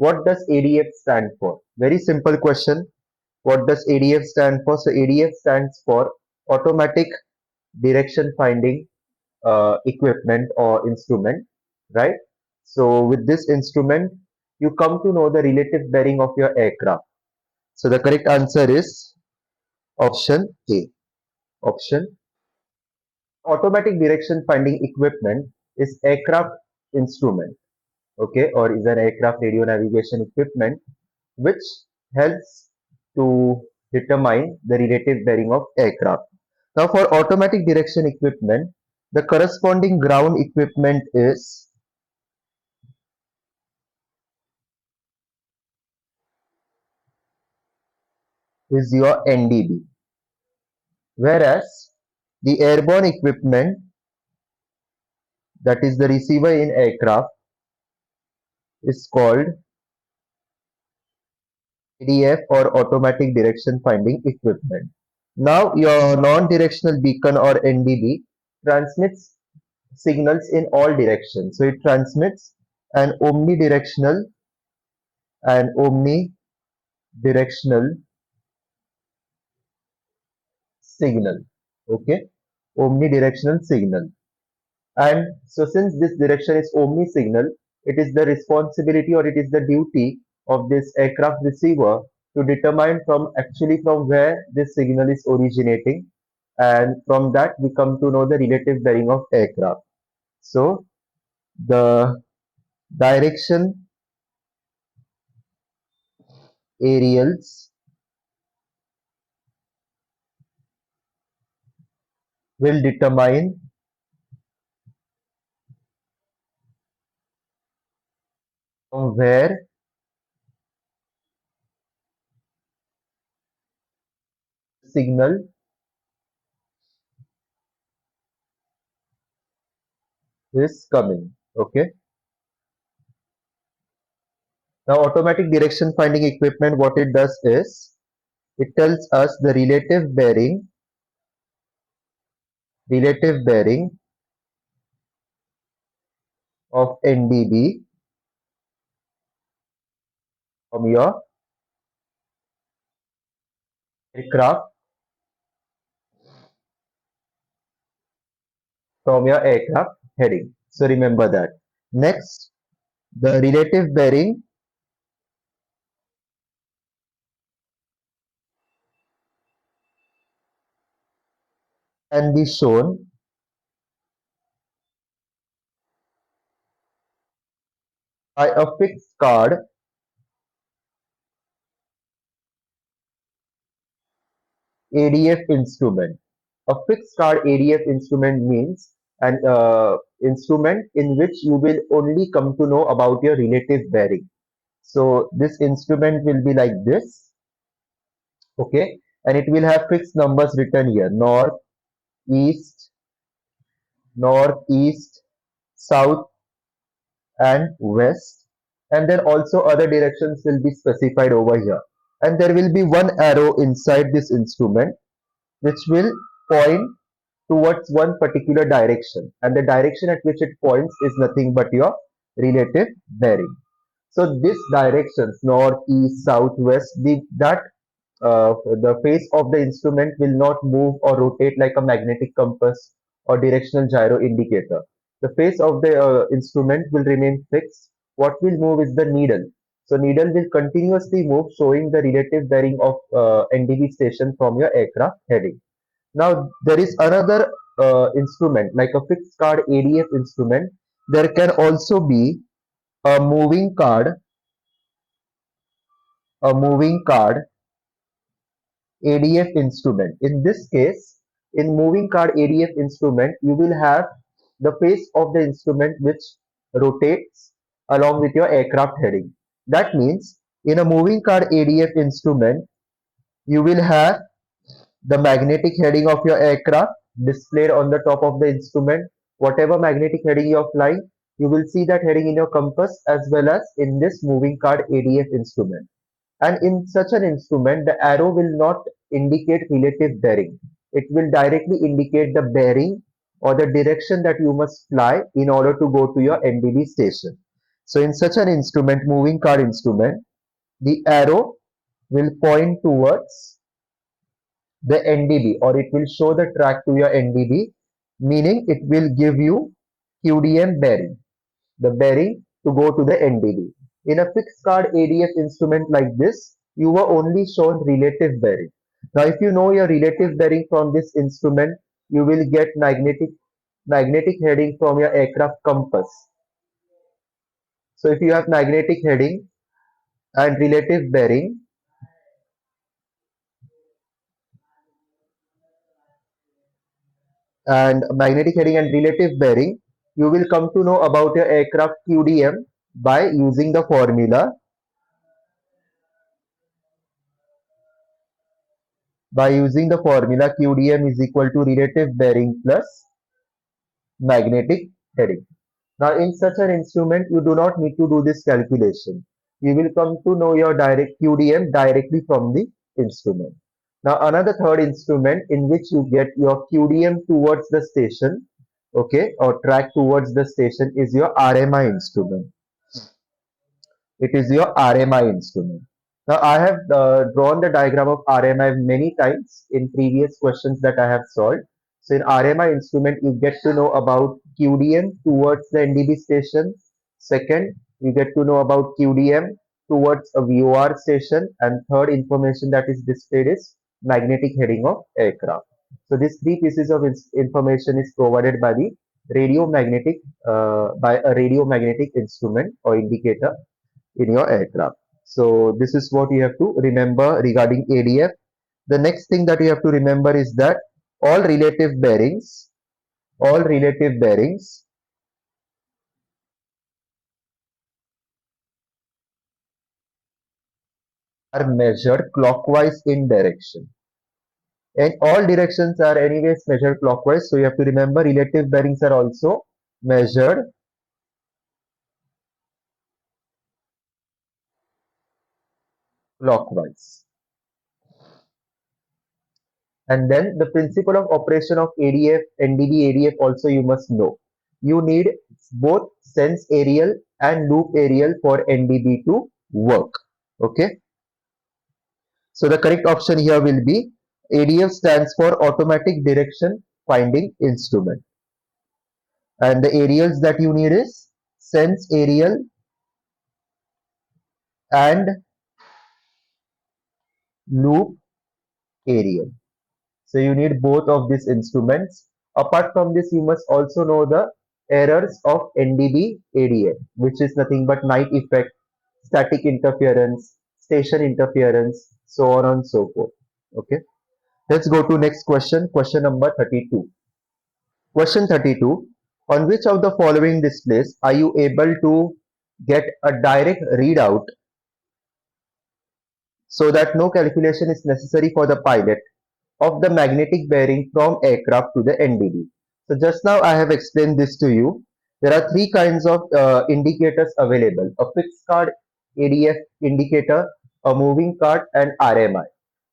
What does ADF stand for? Very simple question. What does ADF stand for? So ADF stands for automatic direction finding equipment or instrument, right? So with this instrument, you come to know the relative bearing of your aircraft. So the correct answer is option A. Option. Automatic direction finding equipment is aircraft instrument, okay, or is an aircraft radio navigation equipment which helps to determine the relative bearing of aircraft. Now for automatic direction equipment, the corresponding ground equipment is your NDB, whereas the airborne equipment, that is the receiver in aircraft, is called ADF or automatic direction finding equipment. Now your non-directional beacon or NDB transmits signals in all directions. So it transmits an omnidirectional signal. Okay, omnidirectional signal. And so since this direction is omni signal, it is the responsibility or it is the duty of this aircraft receiver to determine from where this signal is originating, and from that we come to know the relative bearing of aircraft. So the direction aerials will determine from where signal is coming. Okay. Now automatic direction finding equipment, what it does is it tells us the relative bearing of NDB from your aircraft heading. So remember that. Next, the relative bearing can be shown by a fixed card ADF instrument. A fixed card ADF instrument means an instrument in which you will only come to know about your relative bearing. So this instrument will be like this, okay, and it will have fixed numbers written here: east, northeast, south, and west. And then also other directions will be specified over here. And there will be one arrow inside this instrument which will point towards one particular direction. And the direction at which it points is nothing but your relative bearing. So these directions, north, east, south, west, the face of the instrument will not move or rotate like a magnetic compass or directional gyro indicator. The face of the instrument will remain fixed. What will move is the needle. So needle will continuously move, showing the relative bearing of NDB station from your aircraft heading. Now there is another instrument like a fixed card ADF instrument. There can also be a moving card ADF instrument. In this case, in moving card ADF instrument, you will have the face of the instrument which rotates along with your aircraft heading. That means in a moving card ADF instrument, you will have the magnetic heading of your aircraft displayed on the top of the instrument. Whatever magnetic heading you are flying, you will see that heading in your compass as well as in this moving card ADF instrument. And in such an instrument, the arrow will not indicate relative bearing. It will directly indicate the bearing or the direction that you must fly in order to go to your NDB station. So in such an instrument, moving card instrument, the arrow will point towards the NDB, or it will show the track to your NDB, meaning it will give you QDM bearing, the bearing to go to the NDB. In a fixed card ADF instrument like this, you were only shown relative bearing. Now, if you know your relative bearing from this instrument, you will get magnetic heading from your aircraft compass. So if you have magnetic heading and relative bearing, you will come to know about your aircraft QDM by using the formula, QDM is equal to relative bearing plus magnetic heading. Now, in such an instrument, you do not need to do this calculation. You will come to know your direct QDM directly from the instrument. Now, another third instrument in which you get your QDM towards the station, okay, or track towards the station is your RMI instrument. It is your RMI instrument. Now, I have drawn the diagram of RMI many times in previous questions that I have solved. So, in RMI instrument, you get to know about QDM towards the NDB station. Second, you get to know about QDM towards a VOR station. And third information that is displayed is magnetic heading of aircraft. So, these three pieces of information is provided by the by a radiomagnetic instrument or indicator in your aircraft. So this is what you have to remember regarding ADF. The next thing that you have to remember is that all relative bearings, all relative bearings are measured clockwise in direction. And all directions are anyways measured clockwise. So you have to remember relative bearings are also measured clockwise. And then the principle of operation of ADF, NDB, ADF also you must know. You need both sense aerial and loop aerial for NDB to work. Okay. So the correct option here will be ADF stands for automatic direction finding instrument. And the aerials that you need is sense aerial and loop aerial. So you need both of these instruments. Apart from this, you must also know the errors of NDB ADF, which is nothing but night effect, static interference, station interference, so on and so forth. Okay. Let's go to next question. Question number 32. Question 32. On which of the following displays are you able to get a direct readout so that no calculation is necessary for the pilot of the magnetic bearing from aircraft to the NDB. So just now I have explained this to you. There are three kinds of indicators available: a fixed card ADF indicator, a moving card, and RMI.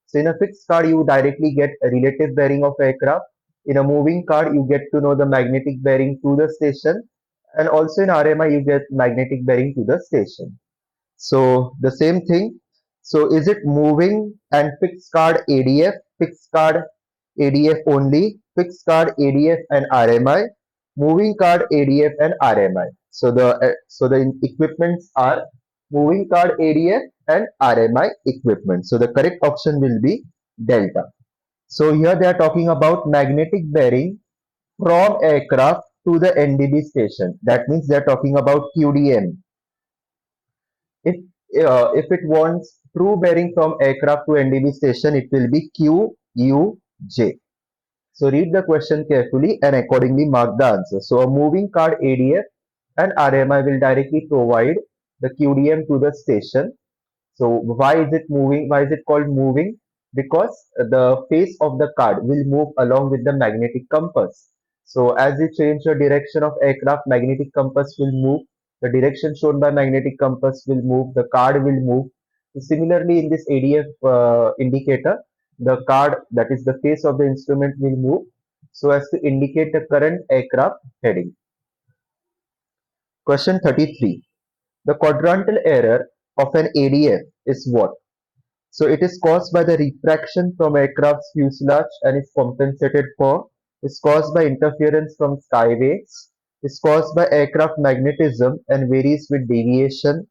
So in a fixed card, you directly get a relative bearing of aircraft. In a moving card, you get to know the magnetic bearing to the station, and also in RMI, you get magnetic bearing to the station. So the same thing. So is it moving and fixed card ADF, fixed card ADF only, fixed card ADF and RMI, moving card ADF and RMI. So the equipments are moving card ADF and RMI equipment. So the correct option will be delta. So here they are talking about magnetic bearing from aircraft to the NDB station. That means they are talking about QDM. If if it wants true bearing from aircraft to NDB station, it will be QUJ. So read the question carefully and accordingly mark the answer. So a moving card ADF and RMI will directly provide the QDM to the station. So why is it moving? Why is it called moving? Because the face of the card will move along with the magnetic compass. So as you change the direction of aircraft, magnetic compass will move. The direction shown by magnetic compass will move. The card will move. So similarly, in this ADF indicator, the card, that is the face of the instrument, will move so as to indicate the current aircraft heading. Question 33. The quadrantal error of an ADF is what? So it is caused by the refraction from aircraft's fuselage and is compensated for. Is caused by interference from skyways. Is caused by aircraft magnetism and varies with deviation.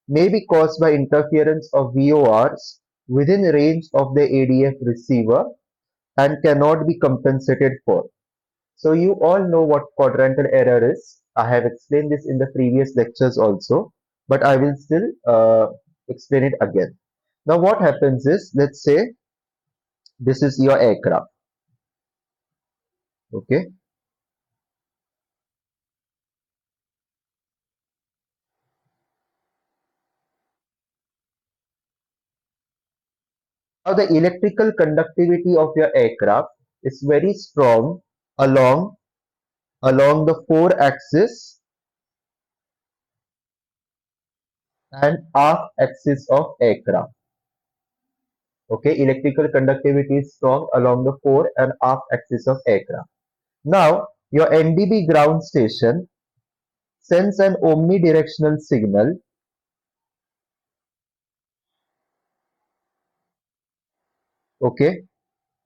May be caused by interference of VORs within range of the ADF receiver and cannot be compensated for. So you all know what quadrantal error is. I have explained this in the previous lectures also, but I will still explain it again. Now what happens is, let's say this is your aircraft. Okay. Now the electrical conductivity of your aircraft is very strong along the fore axis and aft axis of aircraft. Okay, electrical conductivity is strong along the fore and aft axis of aircraft. Now, your NDB ground station sends an omnidirectional signal, okay,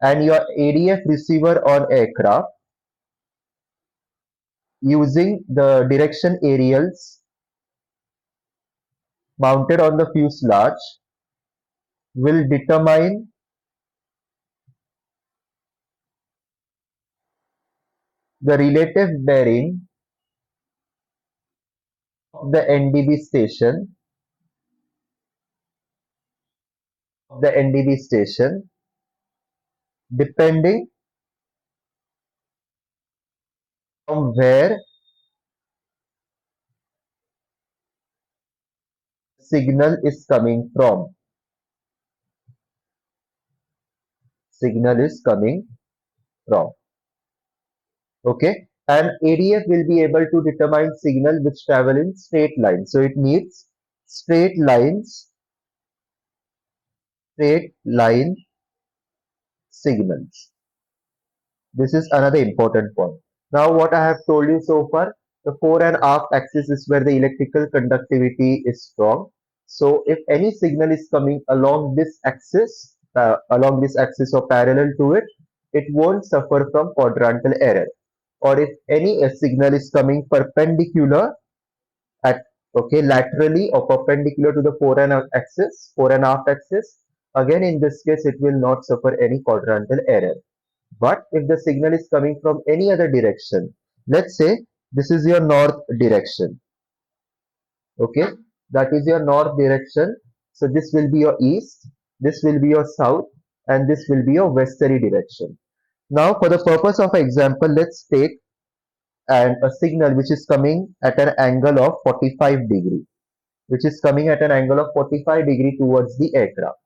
and your ADF receiver on aircraft using the direction aerials mounted on the fuselage will determine the relative bearing of the NDB station depending from where signal is coming from. Signal is coming from. Okay, and ADF will be able to determine signal which travel in straight lines. So it needs straight lines, straight line signals. This is another important point. Now what I have told you so far, the fore and aft axis is where the electrical conductivity is strong. So if any signal is coming along this axis or parallel to it, it won't suffer from quadrantal error. Or if any signal is coming perpendicular at laterally or perpendicular to the fore and aft axis, again in this case it will not suffer any quadrantal error. But if the signal is coming from any other direction, let's say this is your north direction, okay, that is your north direction. So this will be your east, this will be your south, and this will be your westerly direction. Now for the purpose of example, let's take and a signal which is coming at an angle of 45 degree, which is coming at an angle of 45 degree towards the aircraft.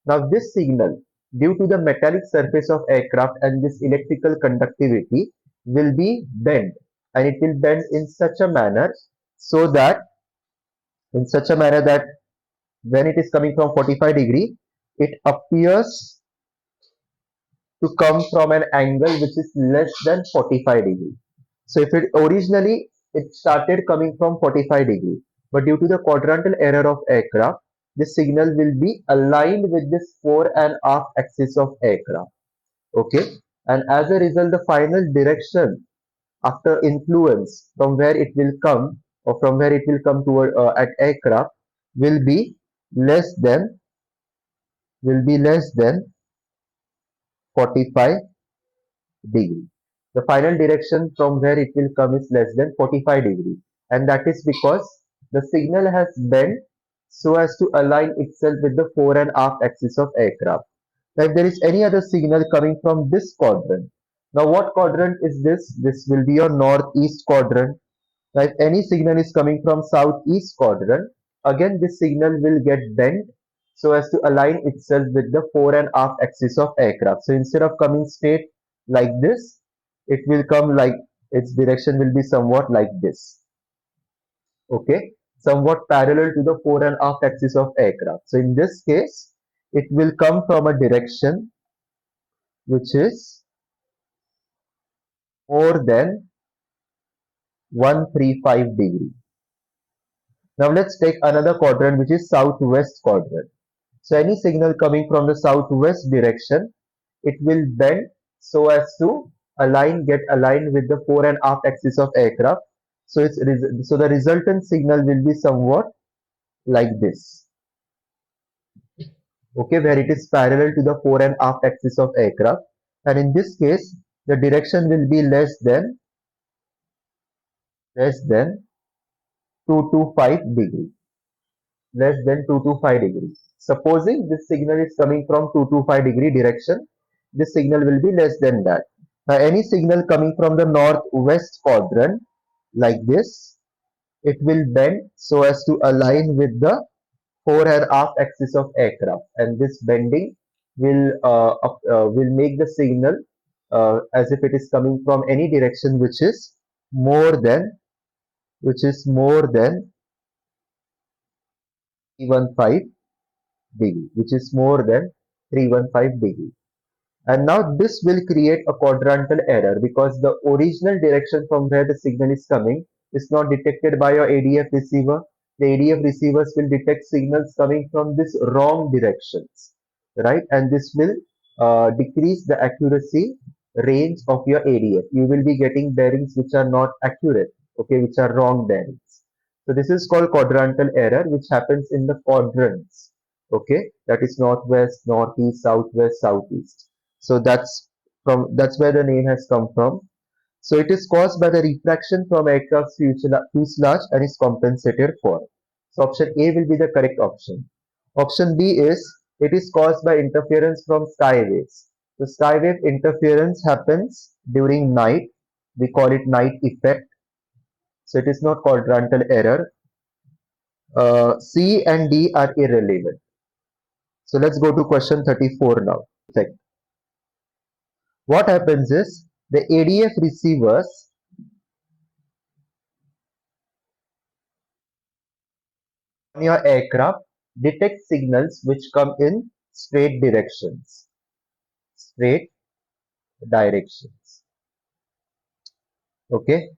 Now this signal, due to the metallic surface of aircraft and this electrical conductivity, will be bent, and it will bend in such a manner so that when it is coming from 45 degree, it appears to come from an angle which is less than 45 degree. So if it originally it started coming from 45 degree, but due to the quadrantal error of aircraft, this signal will be aligned with this fore and aft axis of aircraft. Okay, and as a result, the final direction after influence from where it will come or from where it will come toward at aircraft will be less than 45 degree. The final direction from where it will come is less than 45 degree, and that is because the signal has bent so as to align itself with the fore and aft axis of aircraft. Now, if there is any other signal coming from this quadrant, now what quadrant is this? This will be your northeast quadrant. Now, if any signal is coming from southeast quadrant, again this signal will get bent so as to align itself with the fore and aft axis of aircraft. So instead of coming straight like this, it will come like its direction will be somewhat like this. Okay, somewhat parallel to the fore and aft axis of aircraft. So in this case, it will come from a direction which is more than 135 degree. Now let's take another quadrant, which is southwest quadrant. So any signal coming from the southwest direction, it will bend so as to get aligned with the fore and aft axis of aircraft. So the resultant signal will be somewhat like this, okay, where it is parallel to the fore and aft axis of aircraft. And in this case, the direction will be less than 225 degrees. Less than 225 degrees. Supposing this signal is coming from 225-degree direction, this signal will be less than that. Now, any signal coming from the northwest quadrant like this, it will bend so as to align with the fore and aft axis of aircraft, and this bending will make the signal as if it is coming from any direction which is more than 315 degree, which is more than 315 degree. And now this will create a quadrantal error because the original direction from where the signal is coming is not detected by your ADF receiver. The ADF receivers will detect signals coming from this wrong directions, right? And this will decrease the accuracy range of your ADF. You will be getting bearings which are not accurate, okay, which are wrong bearings. So this is called quadrantal error, which happens in the quadrants, okay, that is northwest, northeast, southwest, southeast. So that's where the name has come from. So it is caused by the refraction from aircraft's fuselage and is compensated for. So option A will be the correct option. Option B is it is caused by interference from sky waves. The sky wave interference happens during night. We call it night effect. So it is not quadrantal error. C and D are irrelevant. So let's go to question 34 now. What happens is the ADF receivers on your aircraft detect signals which come in straight directions. Straight directions. Okay.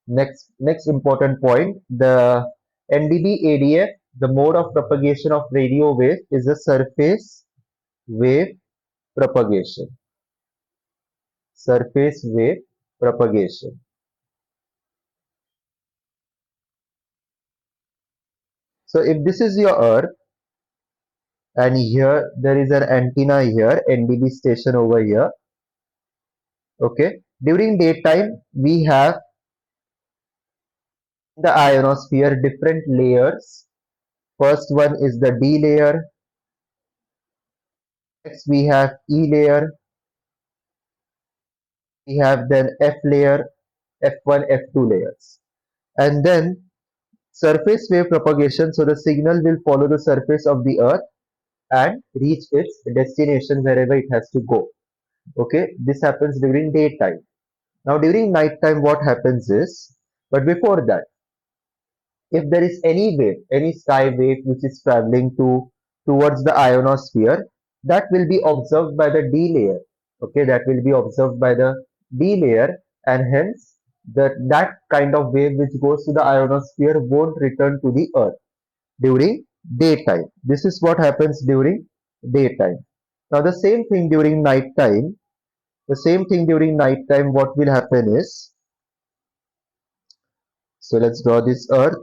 Next important point. The NDB ADF, the mode of propagation of radio wave is a surface wave propagation. Surface wave propagation. So if this is your Earth, and here there is an antenna here, NDB station over here. Okay. During daytime, we have the ionosphere different layers. First one is the D layer. Next we have E layer. We have then F layer, F1, F2 layers. And then surface wave propagation. So the signal will follow the surface of the earth and reach its destination wherever it has to go. Okay. This happens during daytime. Now during night time, what happens is, but before that, if there is any wave, any sky wave which is traveling towards the ionosphere, that will be observed by the D layer. Okay, that will be observed by the D layer, and hence that kind of wave which goes to the ionosphere won't return to the Earth during daytime. This is what happens during daytime. Now the same thing during night time. The same thing during night time. What will happen is, so let's draw this Earth.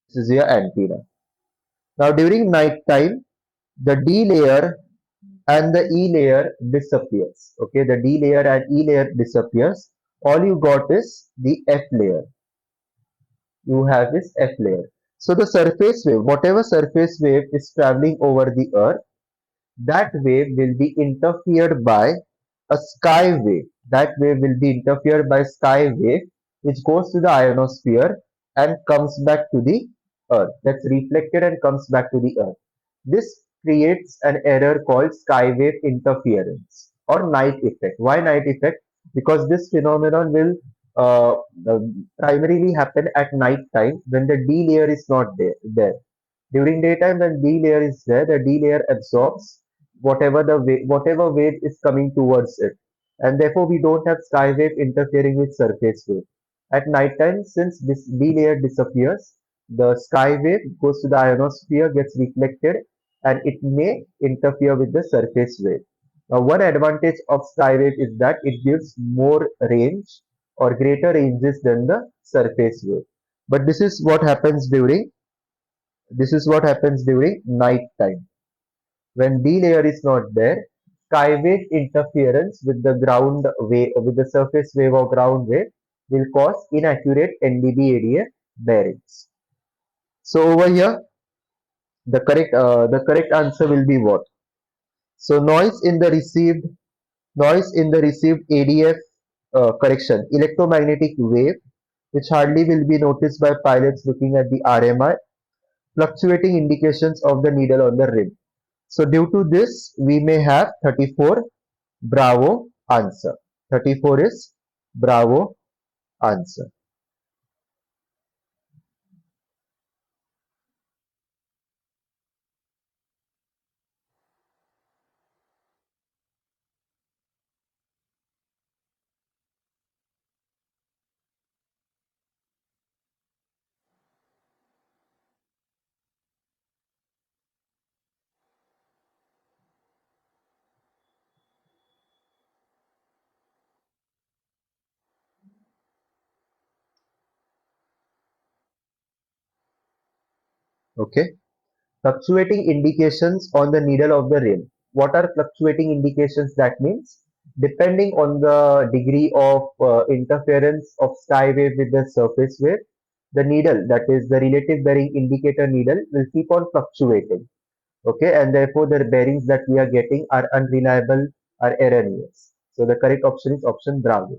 This is your antenna. Now during night time, the D layer and the E layer disappears. Okay, the D layer and E layer disappears. All you got is the F layer. You have this F layer. So the surface wave, whatever surface wave is traveling over the earth, that wave will be interfered by a sky wave. That wave will be interfered by sky wave which goes to the ionosphere and comes back to the earth. That's reflected and comes back to the earth. This creates an error called sky wave interference or night effect. Why night effect? Because this phenomenon will uh, primarily happen at night time when the D layer is not there. During daytime, when D layer is there, the D layer absorbs whatever wave is coming towards it, and therefore we don't have sky wave interfering with surface wave. At night time, since this D layer disappears, the sky wave goes to the ionosphere, gets reflected, and it may interfere with the surface wave. Now, one advantage of sky wave is that it gives more range or greater ranges than the surface wave. But this is what happens during night time. When D layer is not there, skywave interference with the ground wave, with the surface wave or ground wave, will cause inaccurate NDB-ADF bearings. So over here, the correct answer will be what? So noise in the received ADF correction, electromagnetic wave, which hardly will be noticed by pilots looking at the RMI, fluctuating indications of the needle on the rim. So due to this, we may have 34 Bravo answer. 34 is Bravo answer. Okay. Fluctuating indications on the needle of the rim. What are fluctuating indications? That means depending on the degree of interference of sky wave with the surface wave, the needle, that is the relative bearing indicator needle, will keep on fluctuating. Okay, and therefore the bearings that we are getting are unreliable, are erroneous. So the correct option is option Bravo.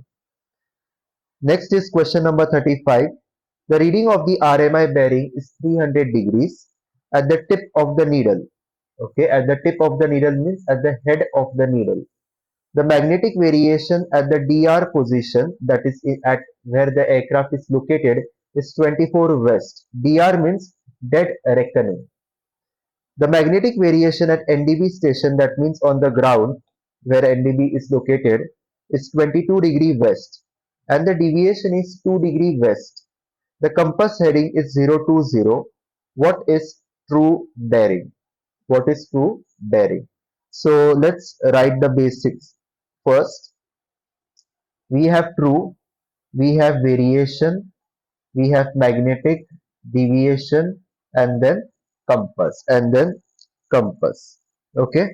Next is question number 35. The reading of the RMI bearing is 300 degrees at the tip of the needle. Okay, at the tip of the needle means at the head of the needle. The magnetic variation at the DR position, that is at where the aircraft is located, is 24 west. DR means dead reckoning. The magnetic variation at NDB station, that means on the ground where NDB is located, is 22° west and the deviation is 2° west. The compass heading is 020. What is true bearing? What is true bearing? So let's write the basics. First, we have true, we have variation, we have magnetic deviation, and then compass. Okay.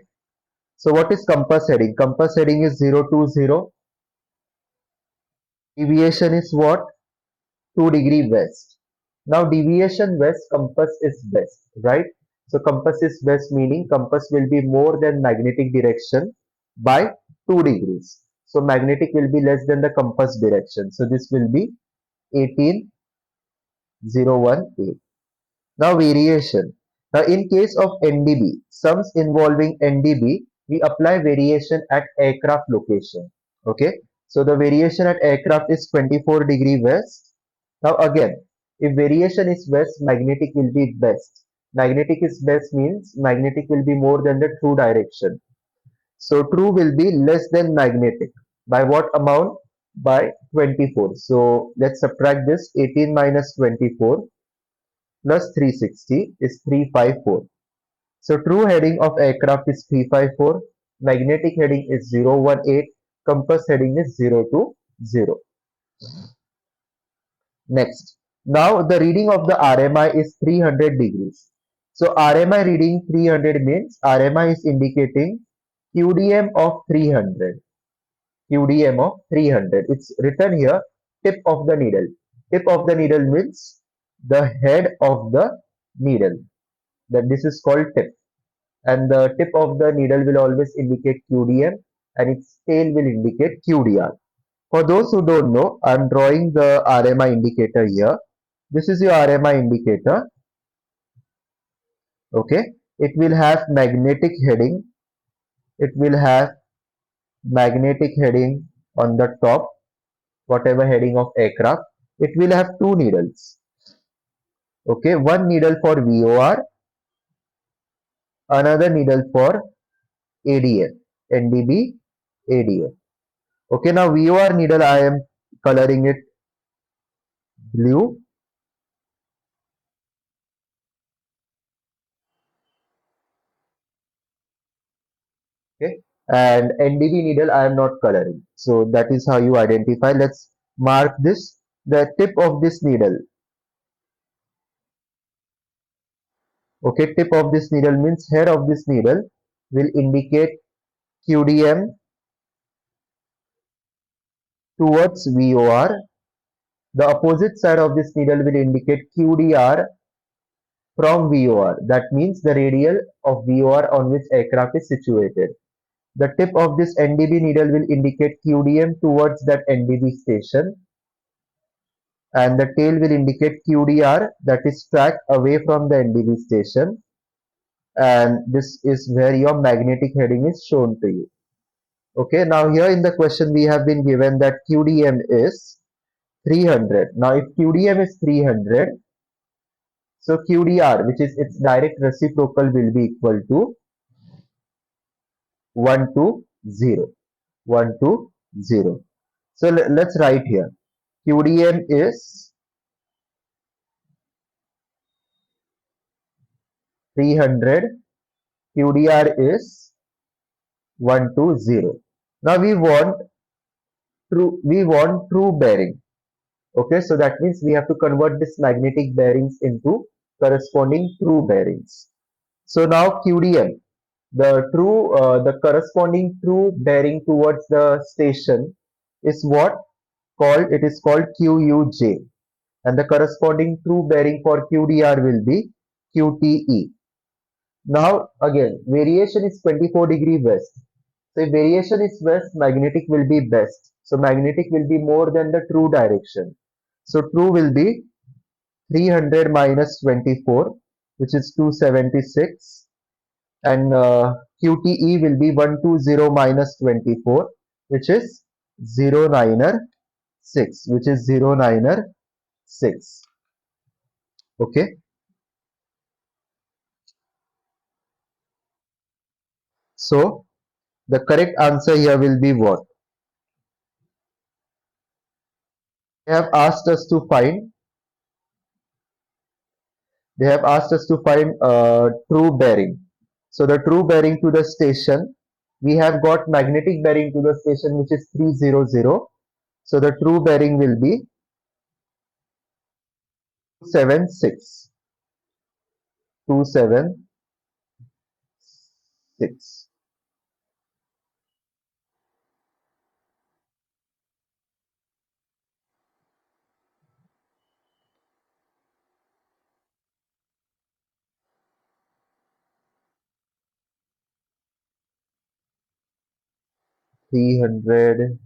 So what is compass heading? Compass heading is 020. Deviation is what? 2° west. Now deviation west, compass is west, right? So compass is west, meaning compass will be more than magnetic direction by 2 degrees. So magnetic will be less than the compass direction. So this will be 18018. Now variation. Now in case of NDB, sums involving NDB, we apply variation at aircraft location. Okay. So the variation at aircraft is 24° west. Now again, if variation is west, magnetic will be best. Magnetic is best means magnetic will be more than the true direction. So true will be less than magnetic. By what amount? By 24. So let's subtract this. 18 minus 24 plus 360 is 354. So true heading of aircraft is 354. Magnetic heading is 018. Compass heading is 020. Next, now the reading of the RMI is 300 degrees. So RMI reading 300 means RMI is indicating QDM of 300. QDM of 300. It's written here, tip of the needle. Tip of the needle means the head of the needle. That this is called tip. And the tip of the needle will always indicate QDM and its tail will indicate QDR. For those who don't know, I'm drawing the RMI indicator here. This is your RMI indicator. Okay. It will have magnetic heading. It will have magnetic heading on the top, whatever heading of aircraft. It will have two needles. Okay. One needle for VOR, another needle for ADF, NDB, ADF. Okay. Now VOR needle, I am coloring it blue, okay, and NDB needle I am not coloring. So that is how you identify. Let's mark this. The tip of this needle, okay, tip of this needle means head of this needle will indicate QDM towards VOR. The opposite side of this needle will indicate QDR from VOR. That means the radial of VOR on which aircraft is situated. The tip of this NDB needle will indicate QDM towards that NDB station, and the tail will indicate QDR, that is track away from the NDB station, and this is where your magnetic heading is shown to you. Okay, now here in the question we have been given that QDM is 300. Now if QDM is 300, so QDR, which is its direct reciprocal, will be equal to 120. 120. So let's write here. QDM is 300. QDR is 120. Now we want true bearing. Okay, so that means we have to convert this magnetic bearings into corresponding true bearings. So now QDM, the corresponding true bearing towards the station is what called, it is called QUJ, and the corresponding true bearing for QDR will be QTE. Now again, variation is 24° west. So if variation is west, magnetic will be best. So magnetic will be more than the true direction. So true will be 300 minus 24, which is 276, and QTE will be 120 minus 24, which is 096, which is 096. Okay, so the correct answer here will be what? They have asked us to find. They have asked us to find true bearing. So the true bearing to the station, we have got magnetic bearing to the station, which is 300. So the true bearing will be 276. 276. 300.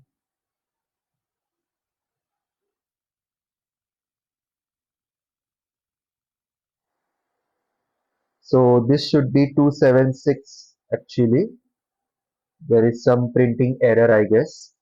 So this should be 276 actually. There is some printing error, I guess.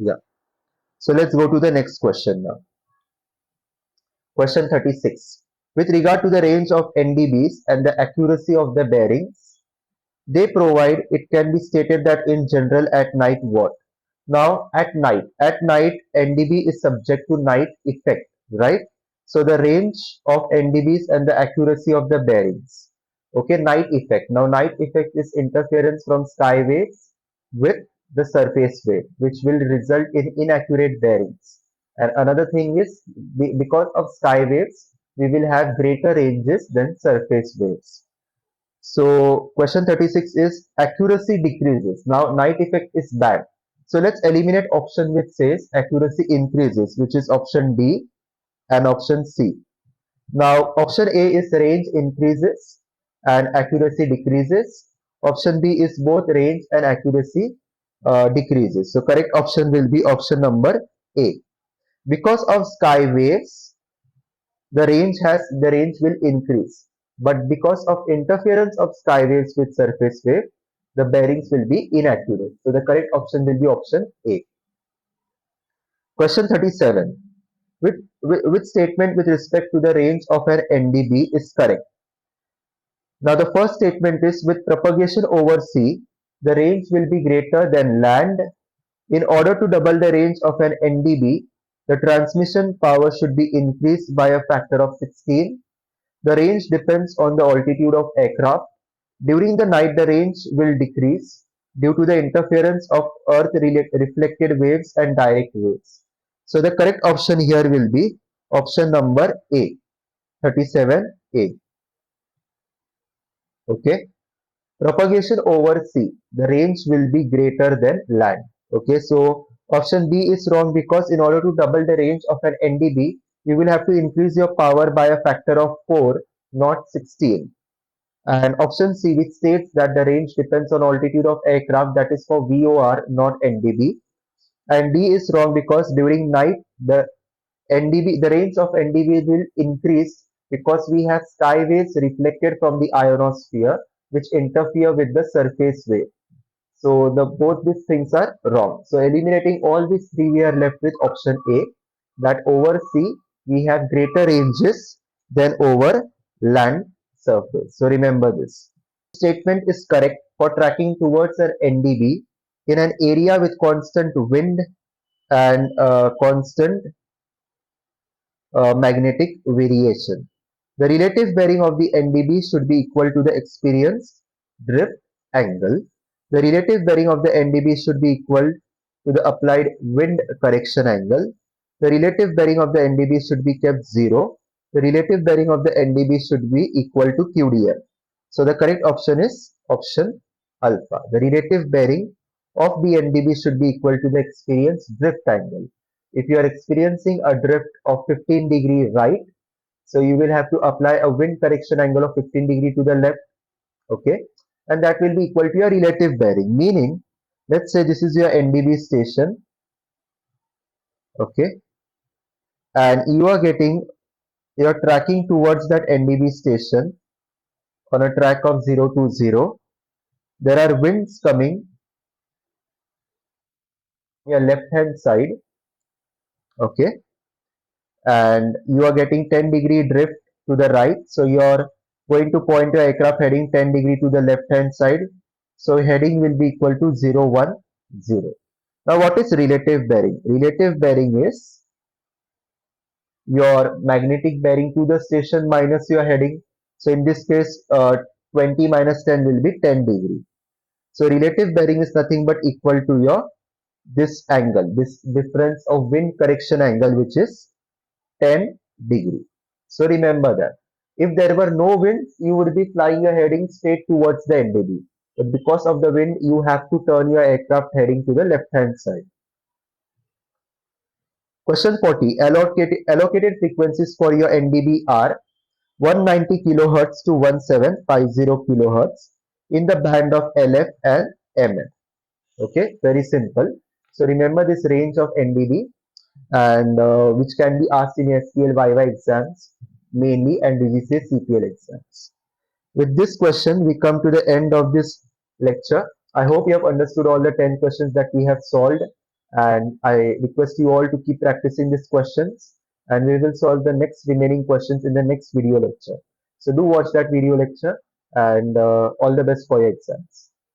Yeah. So let's go to the next question now. Question 36. With regard to the range of NDBs and the accuracy of the bearings they provide, it can be stated that in general at night what? Now at night NDB is subject to night effect, right? So the range of NDBs and the accuracy of the bearings. Okay, night effect. Now night effect is interference from sky waves with the surface wave, which will result in inaccurate bearings. And another thing is because of sky waves, we will have greater ranges than surface waves. So question 36 is accuracy decreases. Now night effect is bad. So let's eliminate option which says accuracy increases, which is option D and option C. Now option A is range increases and accuracy decreases. Option B is both range and accuracy decreases. So correct option will be option number A. Because of sky waves, the range will increase, but because of interference of sky waves with surface wave, the bearings will be inaccurate. So the correct option will be option A. Question 37. Which statement with respect to the range of an NDB is correct? Now the first statement is with propagation over sea, the range will be greater than land. In order to double the range of an NDB, the transmission power should be increased by a factor of 16. The range depends on the altitude of aircraft. During the night, the range will decrease due to the interference of earth reflected waves and direct waves. So the correct option here will be option number A, 37A. Okay. Propagation over sea, the range will be greater than land. Okay, so option B is wrong because in order to double the range of an NDB, you will have to increase your power by a factor of 4, not 16. And option C, which states that the range depends on altitude of aircraft, that is for VOR, not NDB. And D is wrong because during night, the range of NDB will increase because we have sky waves reflected from the ionosphere, which interfere with the surface wave. So the both these things are wrong. So eliminating all these three, we are left with option A, that over sea we have greater ranges than over land surface. So remember this. Statement is correct for tracking towards an NDB in an area with constant wind and constant magnetic variation. The relative bearing of the NDB should be equal to the experienced drift angle. The relative bearing of the NDB should be equal to the applied wind correction angle. The relative bearing of the NDB should be kept 0. The relative bearing of the NDB should be equal to QDL. So the correct option is option alpha. The relative bearing of the NDB should be equal to the experienced drift angle. If you are experiencing a drift of 15-degree right, so you will have to apply a wind correction angle of 15-degree to the left, okay, and that will be equal to your relative bearing. Meaning, let's say this is your NDB station, okay, and you're tracking towards that NDB station on a track of 0 to 0. There are winds coming on your left hand side, okay, and you are getting 10-degree drift to the right, so you're going to point your aircraft heading 10-degree to the left hand side, so heading will be equal to 0 1 0. Now what is relative bearing? Relative bearing is your magnetic bearing to the station minus your heading. So in this case 20 minus 10 will be 10-degree. So relative bearing is nothing but equal to your this angle, this difference of wind correction angle, which is 10-degree. So remember that. If there were no winds, you would be flying your heading straight towards the NDB. But because of the wind, you have to turn your aircraft heading to the left hand side. Question 40. Allocated frequencies for your NDB are 190 kHz to 1750 kHz in the band of LF and MF. Okay, very simple. So remember this range of NDB, and which can be asked in SPL YY exams mainly and DGCA CPL exams. With this question, we come to the end of this lecture. I hope you have understood all the 10 questions that we have solved, and I request you all to keep practicing these questions, and we will solve the next remaining questions in the next video lecture. So do watch that video lecture, and all the best for your exams.